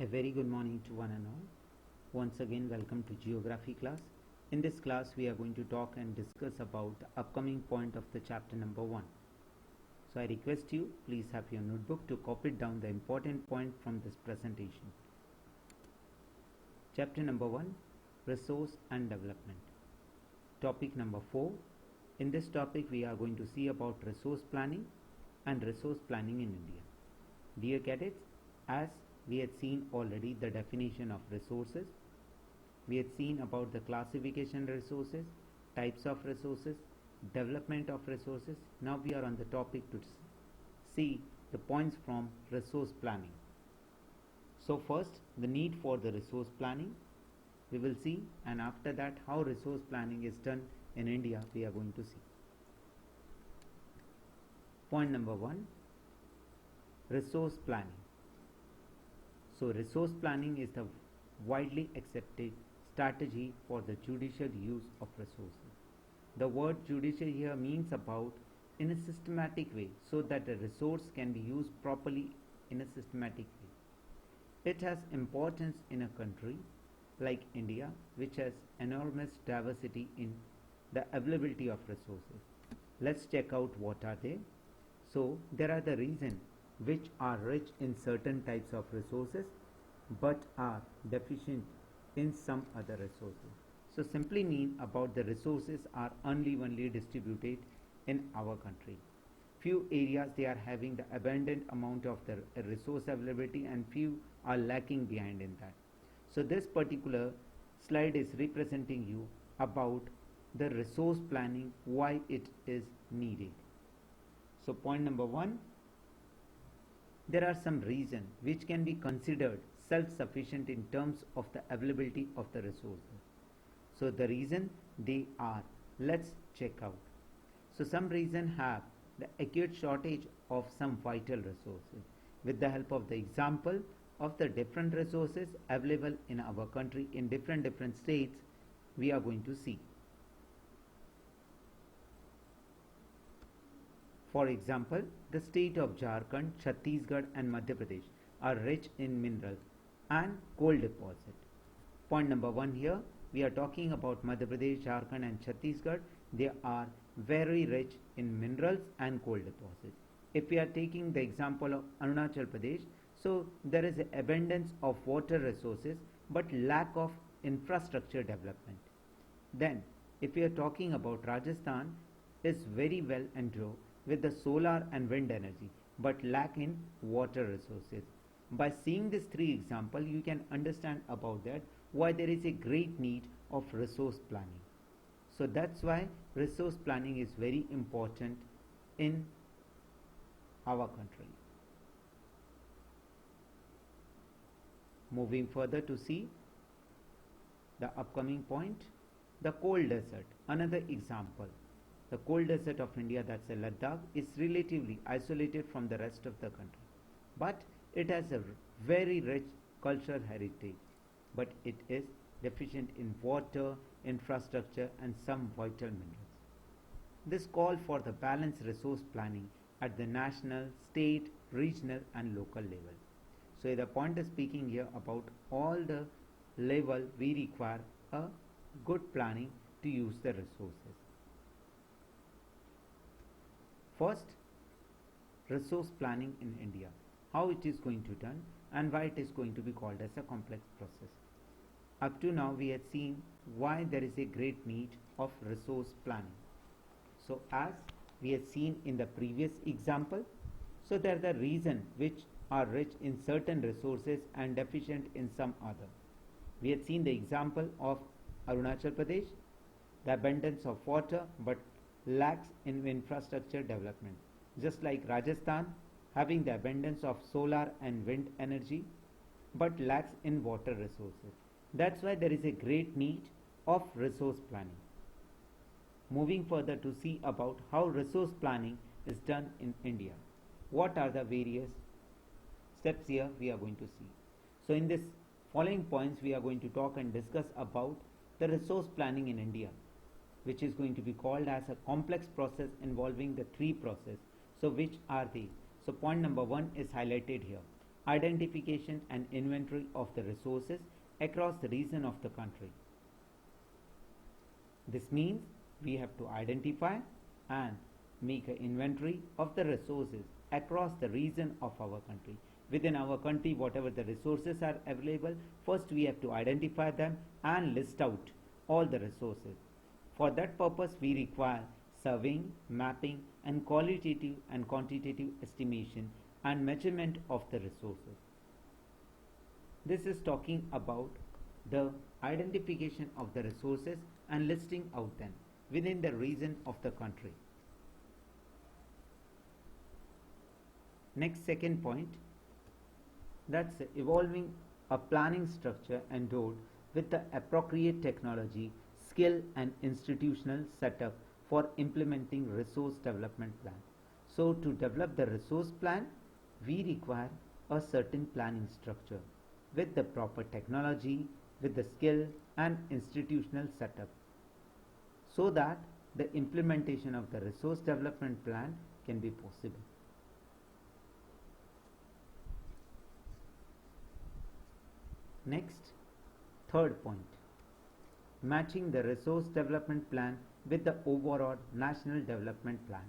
A very good morning to one and all. Once again, welcome to Geography class. In this class, we are going to talk and discuss about the upcoming point of the chapter number 1. So I request you, please have your notebook to copy down the important point from this presentation. Chapter number 1, Resource and Development. Topic number 4. In this topic, we are going to see about resource planning and resource planning in India. Dear cadets, as we had seen already the definition of resources, we had seen about the classification resources, types of resources, development of resources. Now we are on the topic to see the points from resource planning. So first, the need for the resource planning we will see, and after that how resource planning is done in India we are going to see. Point number 1, resource planning. So resource planning is the widely accepted strategy for the judicial use of resources. The word judicial here means about in a systematic way, so that the resource can be used properly in a systematic way. It has importance in a country like India, which has enormous diversity in the availability of resources. Let's check out what are they. So there are the regions which are rich in certain types of resources but are deficient in some other resources. So simply mean about the resources are unevenly distributed in our country. Few areas they are having the abundant amount of the resource availability and few are lacking behind in that. So this particular slide is representing you about the resource planning, why it is needed. So point number 1, there are some reasons which can be considered self-sufficient in terms of the availability of the resources. So the reason they are, let's check out. So some reason have the acute shortage of some vital resources. With the help of the example of the different resources available in our country in different states, we are going to see. For example, the state of Jharkhand, Chhattisgarh and Madhya Pradesh are rich in minerals and coal deposit. Point number 1 here, we are talking about Madhya Pradesh, Jharkhand and Chhattisgarh. They are very rich in minerals and coal deposits. If we are taking the example of Untitled Pradesh, so there is abundance of water resources but lack of infrastructure development. Then if we are talking about Rajasthan, is very well endowed with the solar and wind energy but lack in water resources. By seeing these 3 examples, you can understand about that why there is a great need of resource planning. So that's why resource planning is very important in our country. Moving further to see the upcoming point, the cold desert, another example. The cold desert of India, that's a Ladakh, is relatively isolated from the rest of the country, but it has a very rich cultural heritage, but it is deficient in water, infrastructure and some vital minerals. This call for the balanced resource planning at the national, state, regional and local level. So the point is speaking here about all the level we require a good planning to use the resources. First, resource planning in India, how it is going to be done and why it is going to be called as a complex process. Up to now we have seen why there is a great need of resource planning. So as we have seen in the previous example, so there are the reasons which are rich in certain resources and deficient in some other. We have seen the example of Arunachal Pradesh, the abundance of water but lacks in infrastructure development. Just like Rajasthan, having the abundance of solar and wind energy but lacks in water resources. That's why there is a great need of resource planning. Moving further to see about how resource planning is done in India. What are the various steps here we are going to see. So in this following points we are going to talk and discuss about the resource planning in India, which is going to be called as a complex process involving the 3 processes. So which are they? So point number 1 is highlighted here. identification and inventory of the resources across the region of the country. This means we have to identify and make an inventory of the resources across the region of our country. Within our country, whatever the resources are available, first we have to identify them and list out all the resources. For that purpose, we require surveying, mapping, and qualitative and quantitative estimation and measurement of the resources. This is talking about the identification of the resources and listing out them within the region of the country. Next, second point, that's evolving a planning structure endowed with the appropriate technology, skill and institutional setup for implementing resource development plan. So to develop the resource plan, we require a certain planning structure with the proper technology, with the skill and institutional setup, so that the implementation of the resource development plan can be possible. Next, third point, matching the resource development plan with the overall national development plan.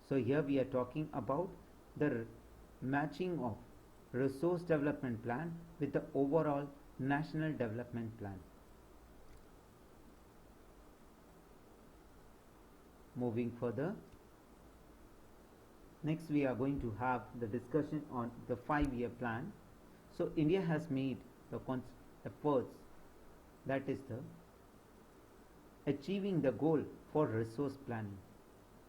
So here we are talking about the matching of resource development plan with the overall national development plan. Moving further, next we are going to have the discussion on the 5-year plan. So India has made the efforts, that is the achieving the goal for resource planning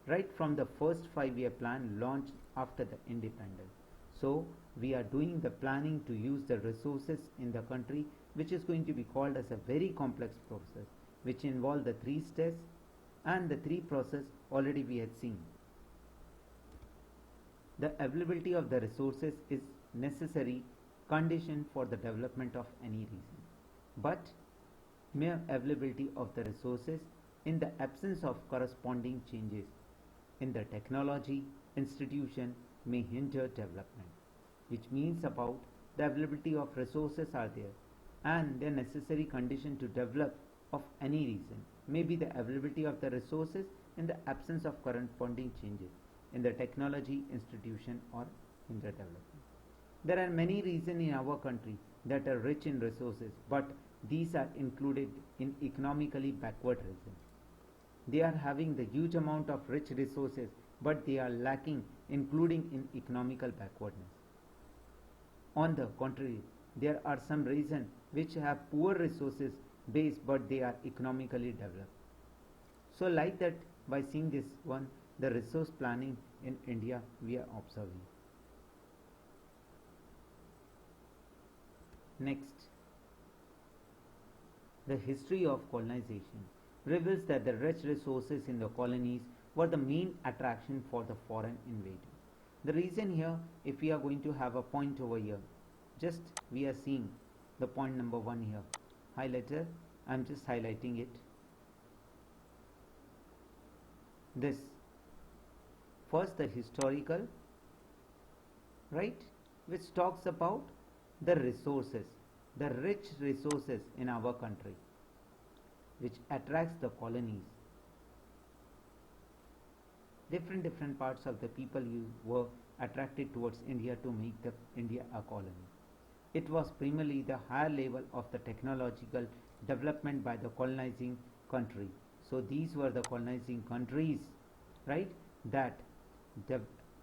right from the first 5-year plan launched after the independence. So we are doing the planning to use the resources in the country, which is going to be called as a very complex process, which involve the 3 steps and the 3 process already we had seen. The availability of the resources is necessary condition for the development of any region, but mere availability of the resources in the absence of corresponding changes in the technology institution may hinder development, which means about the availability of resources are there and the necessary condition to develop of any region may be the availability of the resources in the absence of corresponding changes in the technology institution or in the development. There are many regions in our country that are rich in resources, but these are included in economically backward regions. They are having the huge amount of rich resources, but they are lacking including in economical backwardness. On the contrary, there are some regions which have poor resources base, but they are economically developed. So like that, by seeing this one, the resource planning in India we are observing. Next, the history of colonization reveals that the rich resources in the colonies were the main attraction for the foreign invader. The reason here, if we are going to have a point over here, just we are seeing the point number 1 here, highlighter, I am just highlighting it. This, first the historical, right, which talks about the resources, the rich resources in our country, which attracts the colonies. Different parts of the people were attracted towards India to make the India a colony. It was primarily the higher level of the technological development by the colonizing country. So these were the colonizing countries, right, that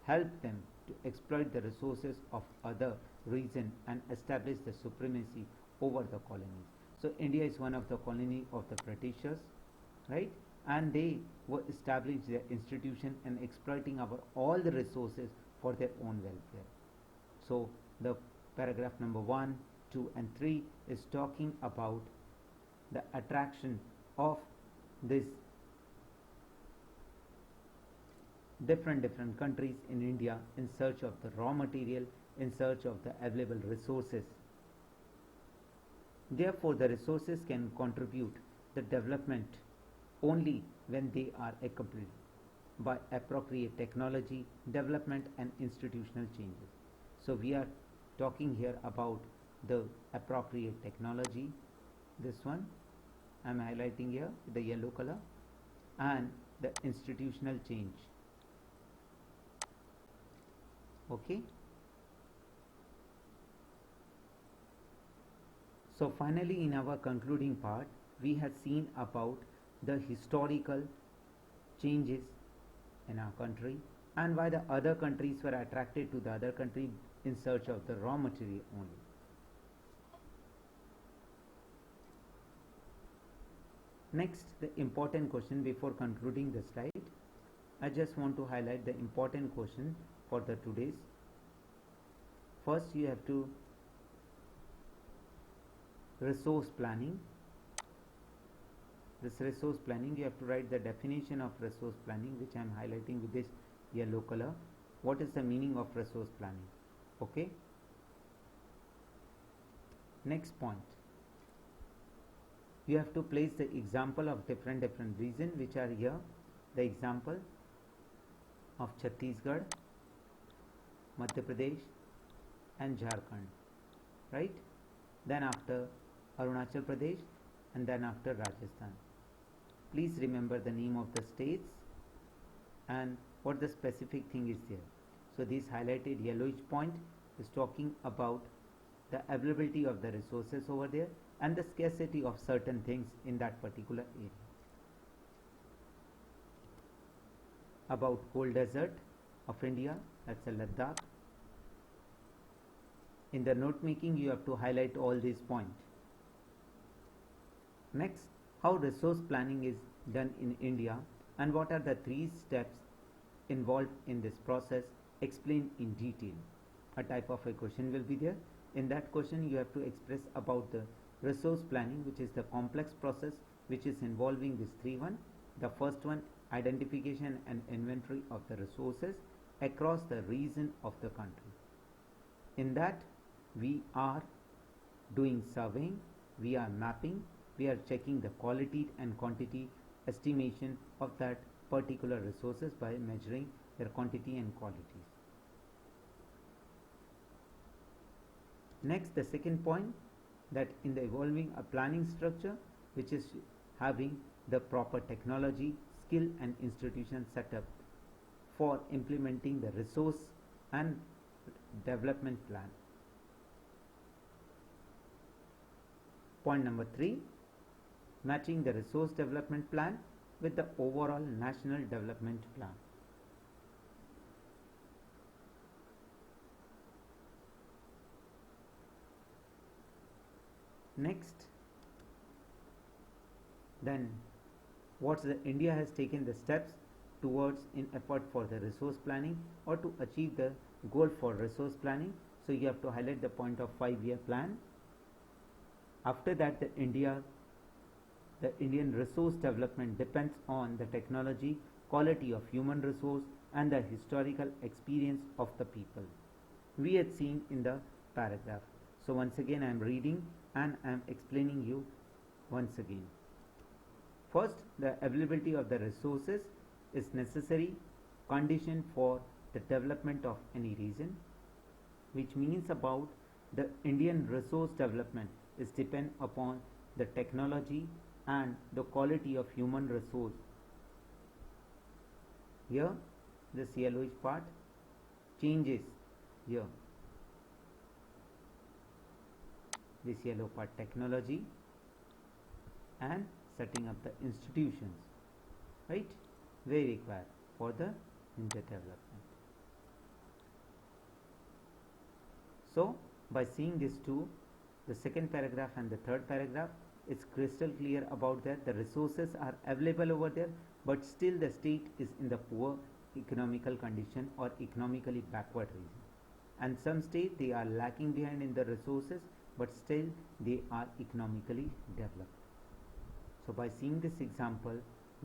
helped them to exploit the resources of other region and establish the supremacy over the colonies. So India is one of the colony of the Britishers, right, and they were established their institution and exploiting our all the resources for their own welfare. So the paragraph number 1, 2 and 3 is talking about the attraction of this different countries in India in search of the raw material, in search of the available resources. Therefore, the resources can contribute the development only when they are accompanied by appropriate technology, development and institutional changes. So we are talking here about the appropriate technology. This one I am highlighting here with the yellow color, and the institutional change. Okay. So finally, in our concluding part, we have seen about the historical changes in our country and why the other countries were attracted to the other country in search of the raw material only. Next, the important question before concluding the slide. I just want to highlight the important question for the today's. First, you have to resource planning. This resource planning, you have to write the definition of resource planning, which I am highlighting with this yellow color. What is the meaning of resource planning? Okay. Next point, you have to place the example of different regions which are here. The example of Chhattisgarh, Madhya Pradesh and Jharkhand, right? Then after Arunachal Pradesh, and then after Rajasthan. Please remember the name of the states and what the specific thing is there. So this highlighted yellowish point is talking about the availability of the resources over there and the scarcity of certain things in that particular area. About cold desert of India, that's a Ladakh. In the note making, you have to highlight all these points. Next, how resource planning is done in India and what are the 3 steps involved in this process, explain in detail. A type of a question will be there. In that question, you have to express about the resource planning, which is the complex process which is involving this 3 1. The first one, identification and inventory of the resources across the region of the country. In that, we are doing surveying, we are mapping, we are checking the quality and quantity estimation of that particular resources by measuring their quantity and qualities. Next, the second point, that in the evolving a planning structure which is having the proper technology, skill and institution setup for implementing the resource and development plan. Point number 3, matching the resource development plan with the overall national development plan. Next, then what the India has taken the steps towards in effort for the resource planning or to achieve the goal for resource planning. So you have to highlight the point of 5-year plan. After that, the Indian resource development depends on the technology, quality of human resource and the historical experience of the people. We had seen in the paragraph. So once again I am reading and I am explaining you once again. First, the availability of the resources is necessary condition for the development of any region, which means about the Indian resource development is depend upon the technology and the quality of human resource. Here, this yellowish part changes here. This yellow part, technology and setting up the institutions, right? They require for the India development. So, by seeing these two, the second paragraph and the third paragraph, it's crystal clear about that the resources are available over there, but still the state is in the poor economical condition or economically backward region. And some state they are lacking behind in the resources, but still they are economically developed. So by seeing this example,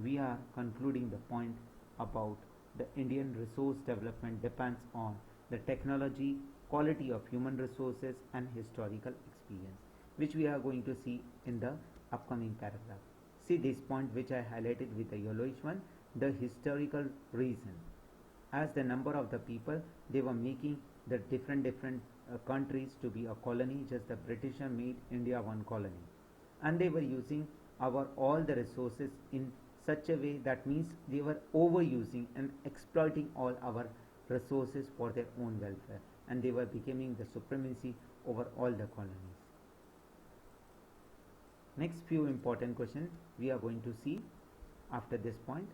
we are concluding the point about the Indian resource development depends on the technology, quality of human resources and historical experience, which we are going to see in the upcoming paragraph. See this point which I highlighted with the yellowish one, the historical reason. As the number of the people, they were making the different countries to be a colony, just the British made India one colony. And they were using our all the resources in such a way that means they were overusing and exploiting all our resources for their own welfare, and they were becoming the supremacy over all the colonies. Next few important questions we are going to see after this point.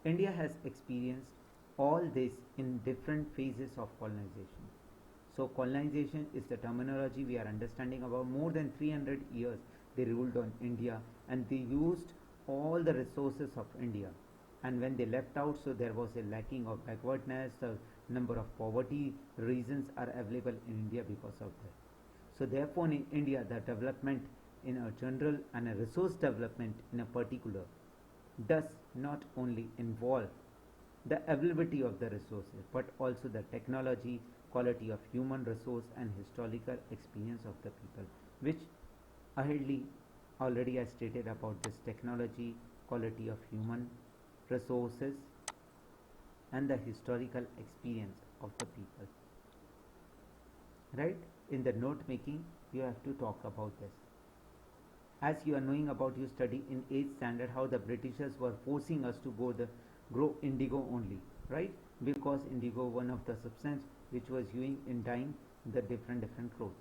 India has experienced all this in different phases of colonization. So colonization is the terminology we are understanding. About more than 300 years they ruled on India, and they used all the resources of India. And when they left out, so there was a lacking of backwardness, the number of poverty reasons are available in India because of that. So therefore in India the development in a general and a resource development in a particular does not only involve the availability of the resources but also the technology, quality of human resource and historical experience of the people, which already I stated about this technology, quality of human resources and the historical experience of the people. Right? In the note making you have to talk about this. As you are knowing about, you study in 8th standard how the Britishers were forcing us to grow indigo only, right? Because indigo one of the substance which was used in dyeing the different clothes,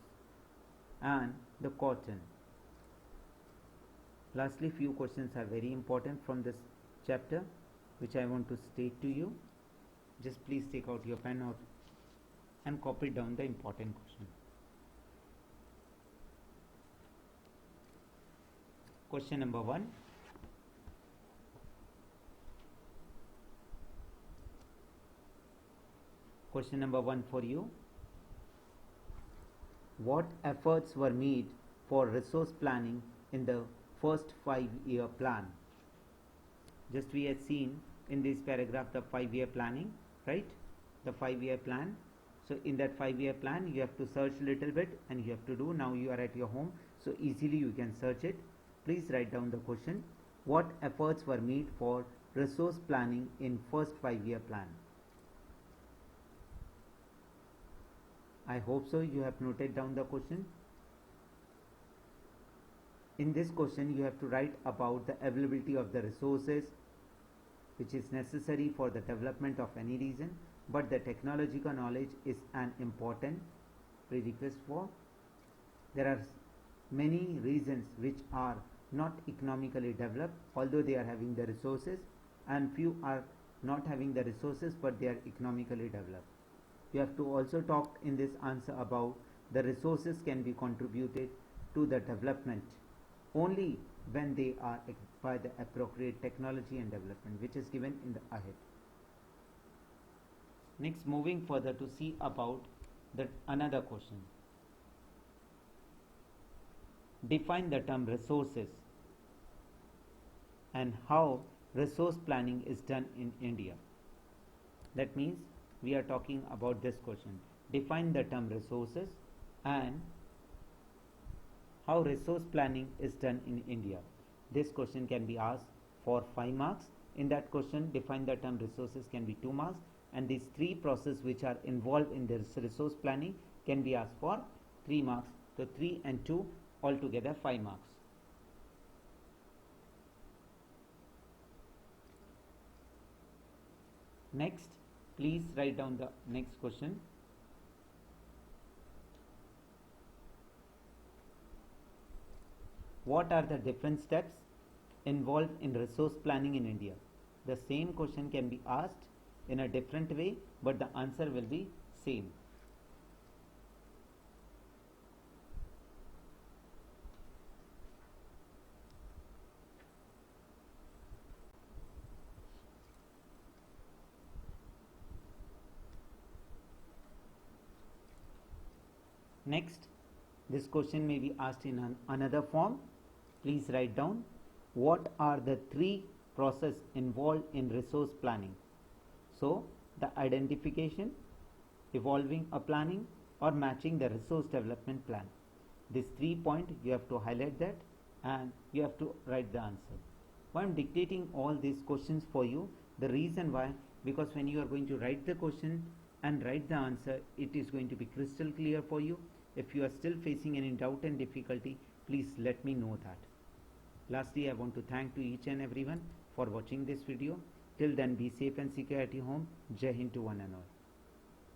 and the cotton. Lastly, few questions are very important from this chapter which I want to state to you. Just please take out your pen and copy down the important question. Question number 1. Question number 1 for you. What efforts were made for resource planning in the first 5-year plan? Just we have seen in this paragraph the 5-year planning, right? The 5-year plan. So in that 5-year plan you have to search a little bit and you have to do. Now you are at your home, so easily you can search it. Please write down the question. What efforts were made for resource planning in first 5-year plan? I hope so you have noted down the question. In this question you have to write about the availability of the resources which is necessary for the development of any region, but the technological knowledge is an important prerequisite for. There are many regions which are not economically developed although they are having the resources, and few are not having the resources but they are economically developed. You have to also talk in this answer about the resources can be contributed to the development only when they are by the appropriate technology and development, which is given in the ahead. Next, moving further to see about another question. Define the term resources and how resource planning is done in India. That means we are talking about this question. Define the term resources and how resource planning is done in India. This question can be asked for 5 marks. In that question, define the term resources can be 2 marks, and these 3 processes which are involved in this resource planning can be asked for 3 marks. So 3 and 2 altogether 5 marks. Next, please write down the next question. What are the different steps involved in resource planning in India? The same question can be asked in a different way, but the answer will be same. Next, this question may be asked in another form. Please write down what are the 3 processes involved in resource planning. So, the identification, evolving a planning, or matching the resource development plan. These 3 points you have to highlight that and you have to write the answer. Why I am dictating all these questions for you, the reason why, because when you are going to write the question, and write the answer. It is going to be crystal clear for you. If you are still facing any doubt and difficulty, please let me know that. Lastly, I want to thank to each and everyone for watching this video. Till then, be safe and secure at your home. Jai Hind to one and all.